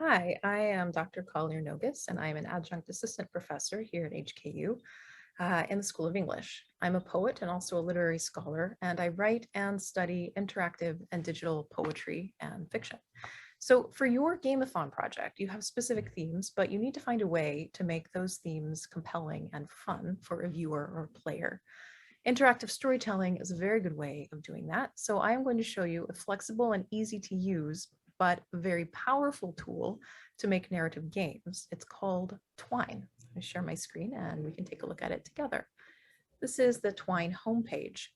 Hi, I am Dr. Collier Nogues, and I'm an adjunct assistant professor here at HKU in the School of English. I'm a poet and also a literary scholar, and I write and study interactive and digital poetry and fiction. So for your GAMIthon project, you have specific themes, but you need to find a way to make those themes compelling and fun for a viewer or player. Interactive storytelling is a very good way of doing that. So I am going to show you a flexible and easy to use, but very powerful tool to make narrative games. It's called Twine. Let me share my screen and we can take a look at it together. This is the Twine homepage.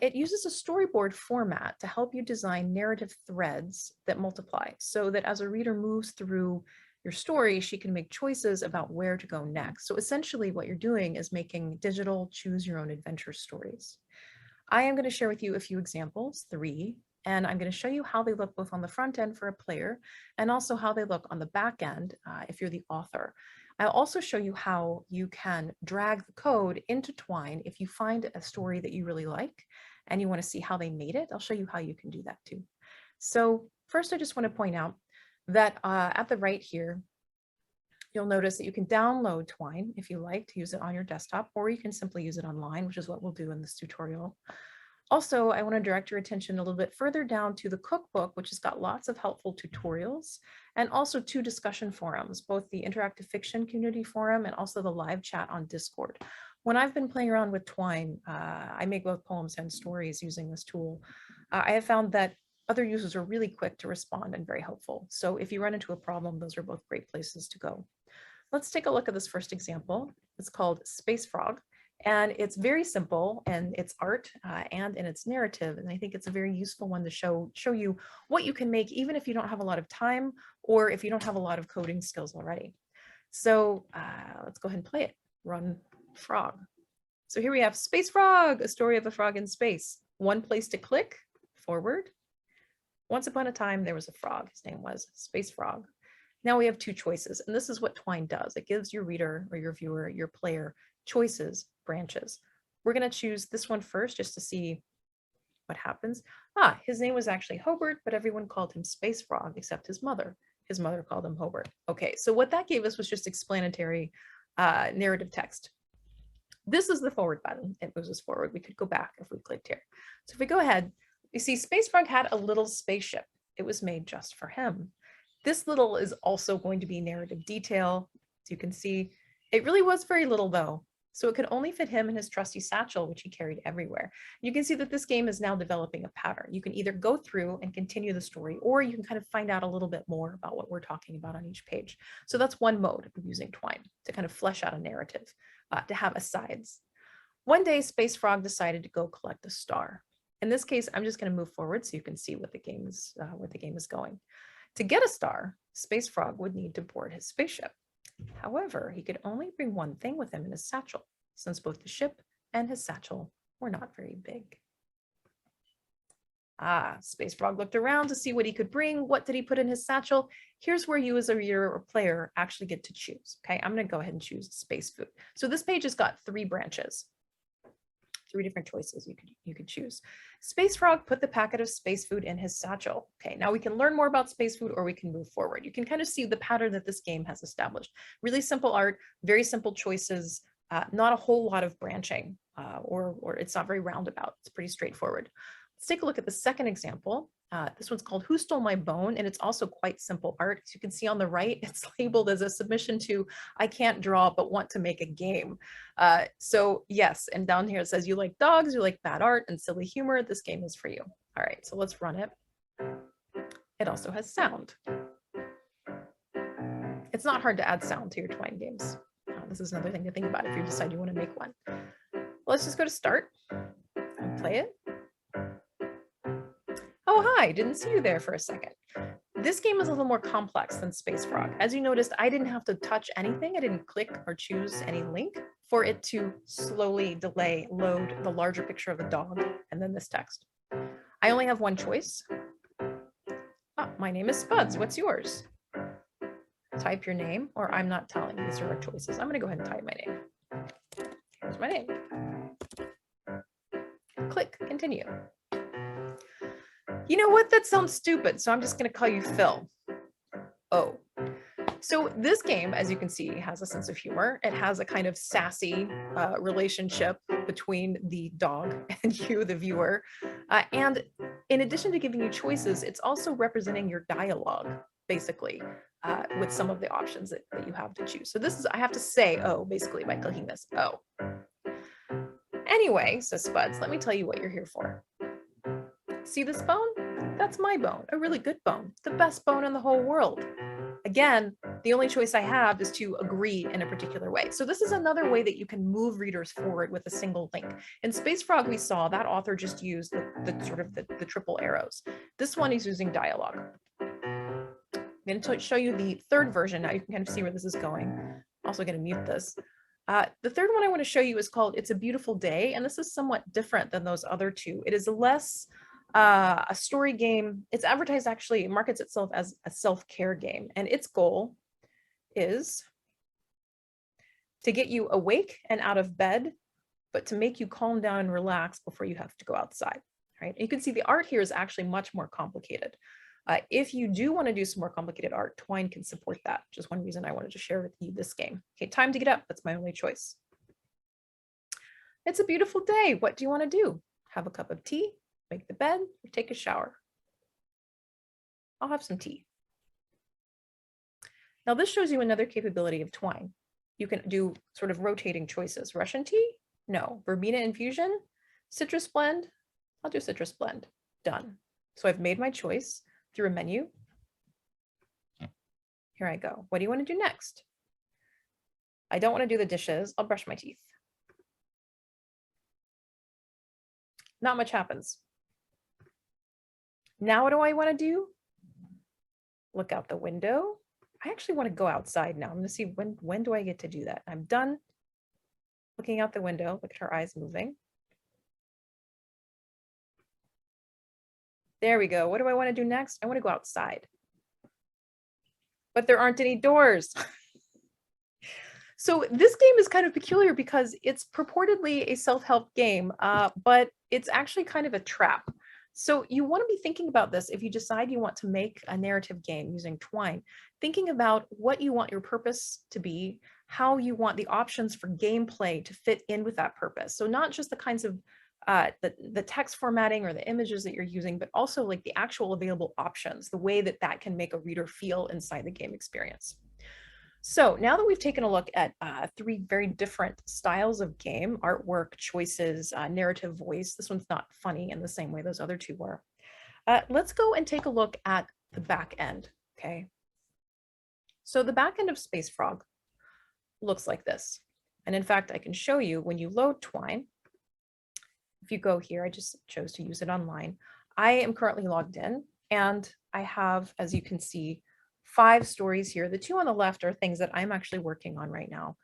It uses a storyboard format to help you design narrative threads that multiply so that as a reader moves through your story, she can make choices about where to go next. So essentially what you're doing is making digital choose your own adventure stories. I am going to share with you a few examples, 3, and I'm going to show you how they look both on the front end for a player and also how they look on the back end if you're the author. I'll also show you how you can drag the code into Twine if you find a story that you really like and you want to see how they made it. I'll show you how you can do that too. So first, I just want to point out that at the right here, you'll notice that you can download Twine if you like to use it on your desktop, or you can simply use it online, which is what we'll do in this tutorial. Also, I want to direct your attention a little bit further down to the cookbook, which has got lots of helpful tutorials, and also 2 discussion forums, both the interactive fiction community forum and also the live chat on Discord. When I've been playing around with Twine, I make both poems and stories using this tool. I have found that other users are really quick to respond and very helpful. So if you run into a problem, those are both great places to go. Let's take a look at this first example. It's called Space Frog. And it's very simple in its art and in its narrative. And I think it's a very useful one to show you what you can make, even if you don't have a lot of time or if you don't have a lot of coding skills already. So let's go ahead and play it. Run frog. So here we have Space Frog, a story of a frog in space. One place to click, forward. Once upon a time, there was a frog. His name was Space Frog. Now we have 2 choices, and this is what Twine does. It gives your reader or your viewer, your player, choices, branches. We're going to choose this one first just to see what happens. His name was actually Hobart, but everyone called him Space Frog except his mother. His mother called him Hobart. Okay, so what that gave us was just explanatory narrative text. This is the forward button. It moves us forward. We could go back if we clicked here. So if we go ahead, you see Space Frog had a little spaceship. It was made just for him. This little is also going to be narrative detail. As you can see, it really was very little though. So it could only fit him in his trusty satchel, which he carried everywhere. You can see that this game is now developing a pattern. You can either go through and continue the story, or you can kind of find out a little bit more about what we're talking about on each page. So that's one mode of using Twine to kind of flesh out a narrative, to have asides. One day, Space Frog decided to go collect a star. In this case, I'm just going to move forward so you can see what the game is going. To get a star, Space Frog would need to board his spaceship. However, he could only bring one thing with him in his satchel, since both the ship and his satchel were not very big. Space Frog looked around to see what he could bring. What did he put in his satchel? Here's where you as a reader or player actually get to choose. Okay, I'm going to go ahead and choose space food. So this page has got 3 branches. 3 different choices you could choose. Space Frog put the packet of space food in his satchel. Okay, now we can learn more about space food or we can move forward. You can kind of see the pattern that this game has established. Really simple art, very simple choices, not a whole lot of branching, or it's not very roundabout. It's pretty straightforward. Let's take a look at the second example. This one's called Who Stole My Bone? And it's also quite simple art. As you can see on the right, it's labeled as a submission to I can't draw but want to make a game. So yes, and down here it says you like dogs, you like bad art and silly humor. This game is for you. All right, so let's run it. It also has sound. It's not hard to add sound to your Twine games. This is another thing to think about if you decide you want to make one. Let's just go to start and play it. Oh, hi, didn't see you there for a second. This game is a little more complex than Space Frog. As you noticed, I didn't have to touch anything. I didn't click or choose any link for it to slowly load the larger picture of the dog and then this text. I only have one choice. My name is Spuds. What's yours? Type your name, or I'm not telling. These are our choices. I'm going to go ahead and type my name. Here's my name. Click, continue. You know what? That sounds stupid, so I'm just going to call you Phil. O. So this game, as you can see, has a sense of humor. It has a kind of sassy relationship between the dog and you, the viewer. And in addition to giving you choices, it's also representing your dialogue, basically, with some of the options that you have to choose. So this is, I have to say, oh, basically by clicking this, oh. Anyway, so Spuds, let me tell you what you're here for. See this bone? That's my bone, a really good bone, the best bone in the whole world. Again, the only choice I have is to agree in a particular way. So this is another way that you can move readers forward with a single link. In Space Frog, we saw that author just used the triple arrows. This one is using dialogue. I'm going to show you the third version. Now you can kind of see where this is going. I'm also going to mute this. The third one I want to show you is called It's a Beautiful Day, and this is somewhat different than those other two. It is less a story game. It's advertised, actually, it markets itself as a self-care game, and its goal is to get you awake and out of bed, but to make you calm down and relax before you have to go outside, right? And you can see the art here is actually much more complicated. If you do want to do some more complicated art, Twine can support that, which is one reason I wanted to share with you this game. Okay, time to get up. That's my only choice. It's a beautiful day. What do you want to do? Have a cup of tea, make the bed, or take a shower? I'll have some tea. Now this shows you another capability of Twine. You can do sort of rotating choices. Russian tea? No. Verbena infusion? Citrus blend? I'll do citrus blend. Done. So I've made my choice through a menu. Here I go. What do you want to do next? I don't want to do the dishes. I'll brush my teeth. Not much happens. Now what do I want to do? Look out the window. I actually want to go outside now. I'm going to see when do I get to do that? I'm done looking out the window. Look at her eyes moving. There we go. What do I want to do next? I want to go outside. But there aren't any doors. So this game is kind of peculiar because it's purportedly a self-help game, but it's actually kind of a trap. So you want to be thinking about this if you decide you want to make a narrative game using Twine, thinking about what you want your purpose to be, how you want the options for gameplay to fit in with that purpose. So not just the kinds of the text formatting or the images that you're using, but also like the actual available options, the way that that can make a reader feel inside the game experience. So now that we've taken a look at three very different styles of game, artwork, choices, narrative voice, this one's not funny in the same way those other two were. Let's go and take a look at the back end, okay? So the back end of Space Frog looks like this. And in fact, I can show you when you load Twine. If you go here, I just chose to use it online. I am currently logged in and I have, as you can see, 5 stories here. The 2 on the left are things that I'm actually working on right now.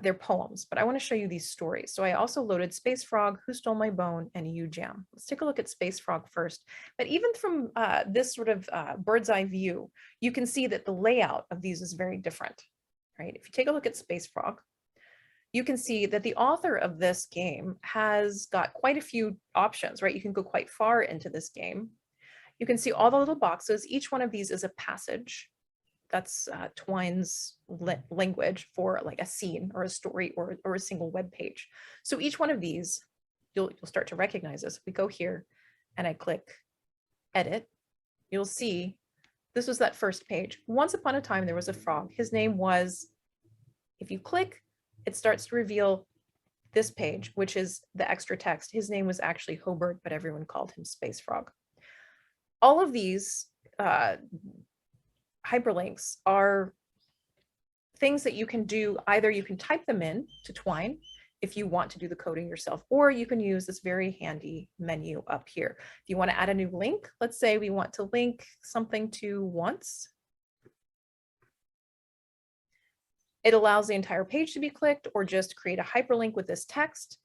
They're poems, but I want to show you these stories. So I also loaded Space Frog, Who Stole My Bone, and You Jam. Let's take a look at Space Frog first. But even from this sort of bird's eye view, you can see that the layout of these is very different, right? If you take a look at Space Frog, you can see that the author of this game has got quite a few options, right? You can go quite far into this game. You can see all the little boxes. Each one of these is a passage. That's Twine's language for like a scene or a story or a single web page. So each one of these, you'll start to recognize this. If we go here and I click edit, you'll see this was that first page. Once upon a time, there was a frog. His name was, if you click, it starts to reveal this page, which is the extra text. His name was actually Hobart, but everyone called him Space Frog. All of these hyperlinks are things that you can do. Either you can type them in to Twine if you want to do the coding yourself, or you can use this very handy menu up here. If you want to add a new link, let's say we want to link something to once. It allows the entire page to be clicked or just create a hyperlink with this text.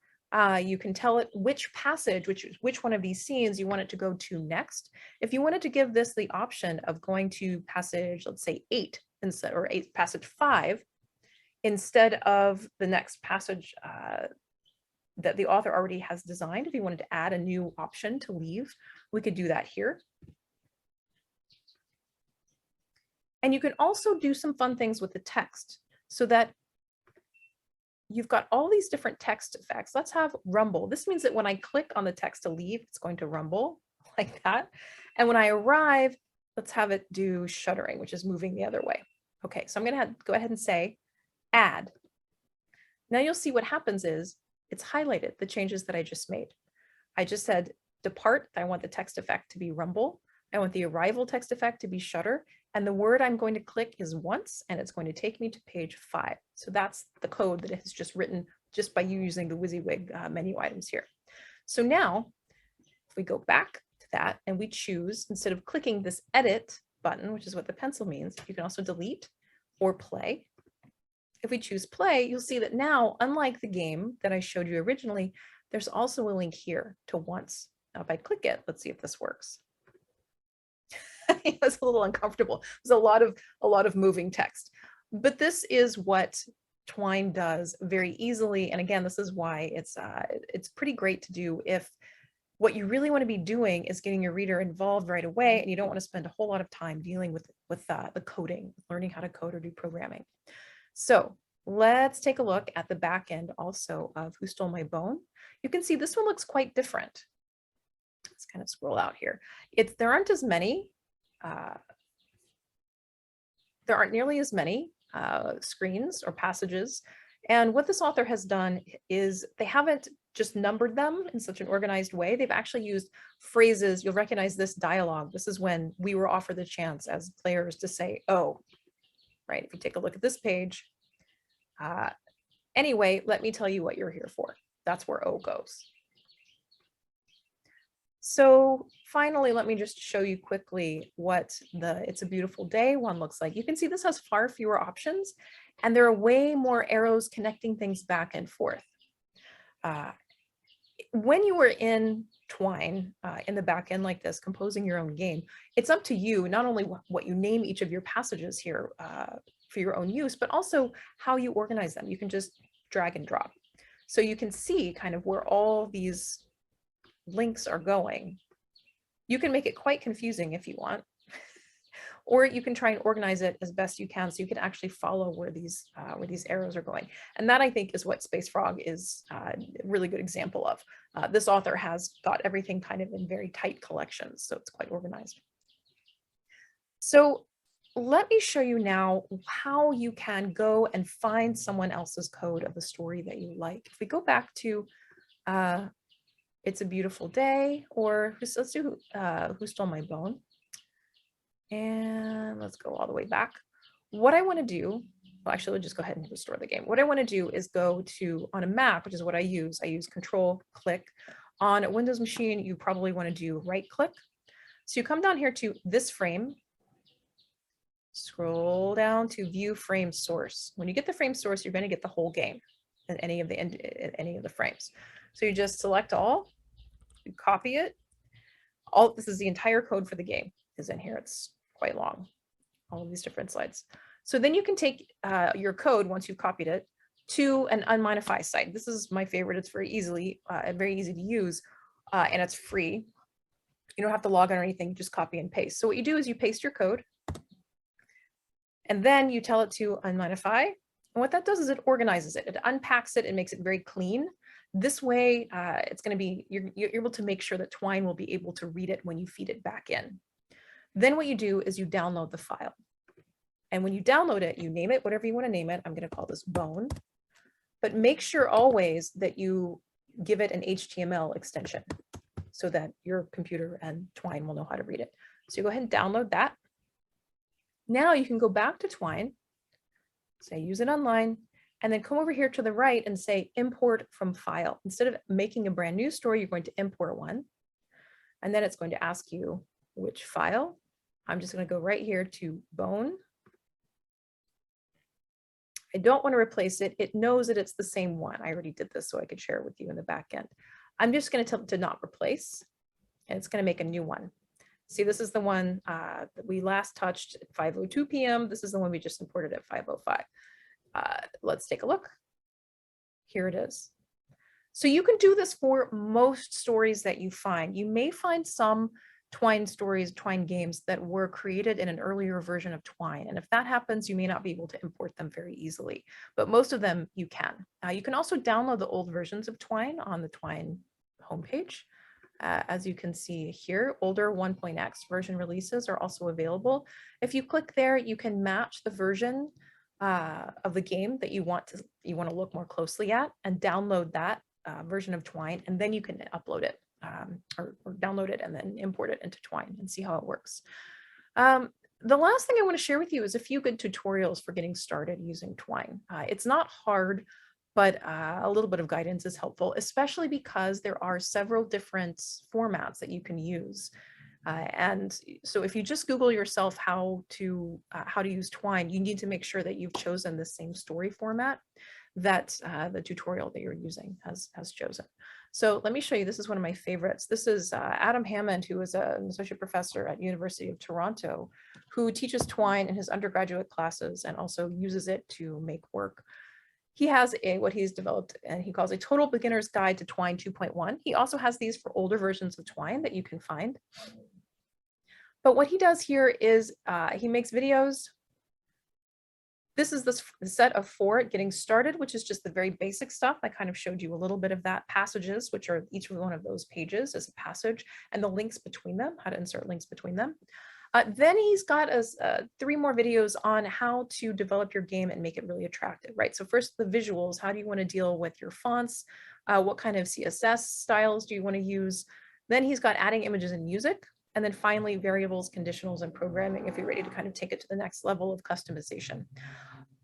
You can tell it which passage, which one of these scenes you want it to go to next. If you wanted to give this the option of going to passage, let's say 8 instead, or passage 5, instead of the next passage that the author already has designed, if you wanted to add a new option to leave, we could do that here. And you can also do some fun things with the text so that you've got all these different text effects. Let's have rumble. This means that when I click on the text to leave, it's going to rumble like that. And when I arrive, let's have it do shuddering, which is moving the other way. Okay, so I'm going to go ahead and say add. Now you'll see what happens is it's highlighted the changes that I just made. I just said depart. I want the text effect to be rumble. I want the arrival text effect to be shudder. And the word I'm going to click is once, and it's going to take me to page 5. So that's the code that it has just written just by using the WYSIWYG menu items here. So now, if we go back to that and we choose, instead of clicking this edit button, which is what the pencil means, you can also delete or play. If we choose play, you'll see that now, unlike the game that I showed you originally, there's also a link here to once. Now, if I click it, let's see if this works. It was a little uncomfortable. There's a lot of moving text, but this is what Twine does very easily. And again, this is why it's pretty great to do if what you really want to be doing is getting your reader involved right away, and you don't want to spend a whole lot of time dealing with the coding, learning how to code or do programming. So let's take a look at the back end also of Who Stole My Bone. You can see this one looks quite different. Let's kind of scroll out here. There aren't as many. There aren't nearly as many screens or passages. And what this author has done is they haven't just numbered them in such an organized way. They've actually used phrases. You'll recognize this dialogue. This is when we were offered the chance as players to say, oh, right? If you take a look at this page, anyway, let me tell you what you're here for. That's where O goes. So finally, let me just show you quickly what the It's a Beautiful Day one looks like. You can see this has far fewer options, and there are way more arrows connecting things back and forth. When you were in Twine, in the back end like this, composing your own game, it's up to you, not only what you name each of your passages here for your own use, but also how you organize them. You can just drag and drop. So you can see kind of where all these links are going. You can make it quite confusing if you want, or you can try and organize it as best you can so you can actually follow where these arrows are going. And that, I think, is what Space Frog is a really good example of. This author has got everything kind of in very tight collections, so it's quite organized. So let me show you now how you can go and find someone else's code of a story that you like. If we go back to It's a Beautiful Day, or let's do Who Stole My Bone? And let's go all the way back. What I want to do, well, actually, we'll just go ahead and restore the game. What I want to do is go to, on a Mac, which is what I use Control Click. On a Windows machine, you probably want to do right click. So you come down here to this frame, scroll down to View Frame Source. When you get the frame source, you're going to get the whole game in any of the frames. So you just select all, you copy it. This is the entire code for the game is in here. It's quite long, all of these different slides. So then you can take your code once you've copied it to an Unminify site. This is my favorite. It's very easy to use, and it's free. You don't have to log on or anything, just copy and paste. So what you do is you paste your code, and then you tell it to Unminify. And what that does is it organizes it. It unpacks it and makes it very clean. This way, it's going to be, you're able to make sure that Twine will be able to read it when you feed it back in. Then what you do is you download the file. And when you download it, you name it whatever you want to name it. I'm going to call this Bone. But make sure always that you give it an HTML extension so that your computer and Twine will know how to read it. So you go ahead and download that. Now you can go back to Twine, say use it online, and then come over here to the right and say import from file. Instead of making a brand new story, you're going to import one. And then it's going to ask you which file. I'm just going to go right here to Bone. I don't want to replace it. It knows that it's the same one. I already did this so I could share it with you in the back end. I'm just going to tell it to not replace, and it's going to make a new one. See, this is the one that we last touched at 5:02 p.m. This is the one we just imported at 5:05. Let's take a look. Here it is. So you can do this for most stories that you find. You may find some Twine stories, Twine games that were created in an earlier version of Twine. And if that happens, you may not be able to import them very easily, but most of them you can. You can also download the old versions of Twine on the Twine homepage. As you can see here, older 1.x version releases are also available. If you click there, you can match the version of the game that you want to look more closely at and download that version of Twine, and then you can upload it or download it and then import it into Twine and see how it works. The last thing I want to share with you is a few good tutorials for getting started using Twine. It's not hard, but a little bit of guidance is helpful, especially because there are several different formats that you can use. And so if you just Google yourself how to use Twine, you need to make sure that you've chosen the same story format that the tutorial that you're using has chosen. So let me show you, this is one of my favorites. This is Adam Hammond, who is an associate professor at University of Toronto, who teaches Twine in his undergraduate classes and also uses it to make work. He has what he's developed and he calls a total beginner's guide to Twine 2.1. He also has these for older versions of Twine that you can find. But what he does here is he makes videos. This is the set of 4 getting started, which is just the very basic stuff. I kind of showed you a little bit of that. Passages, which are each one of those pages is a passage, and the links between them, how to insert links between them. Then he's got 3 more videos on how to develop your game and make it really attractive, right? So first, the visuals. How do you want to deal with your fonts? What kind of CSS styles do you want to use? Then he's got adding images and music. And then finally, variables, conditionals, and programming if you're ready to kind of take it to the next level of customization.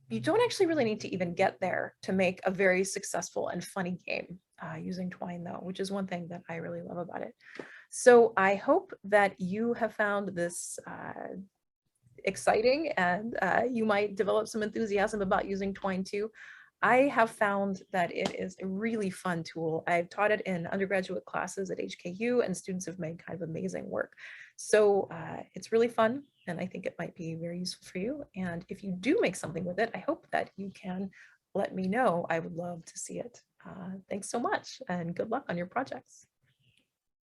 You don't actually really need to even get there to make a very successful and funny game using Twine, though, which is one thing that I really love about it. So I hope that you have found this exciting and you might develop some enthusiasm about using Twine too. I have found that it is a really fun tool. I've taught it in undergraduate classes at HKU and students have made kind of amazing work. So it's really fun and I think it might be very useful for you. And if you do make something with it, I hope that you can let me know. I would love to see it. Thanks so much and good luck on your projects.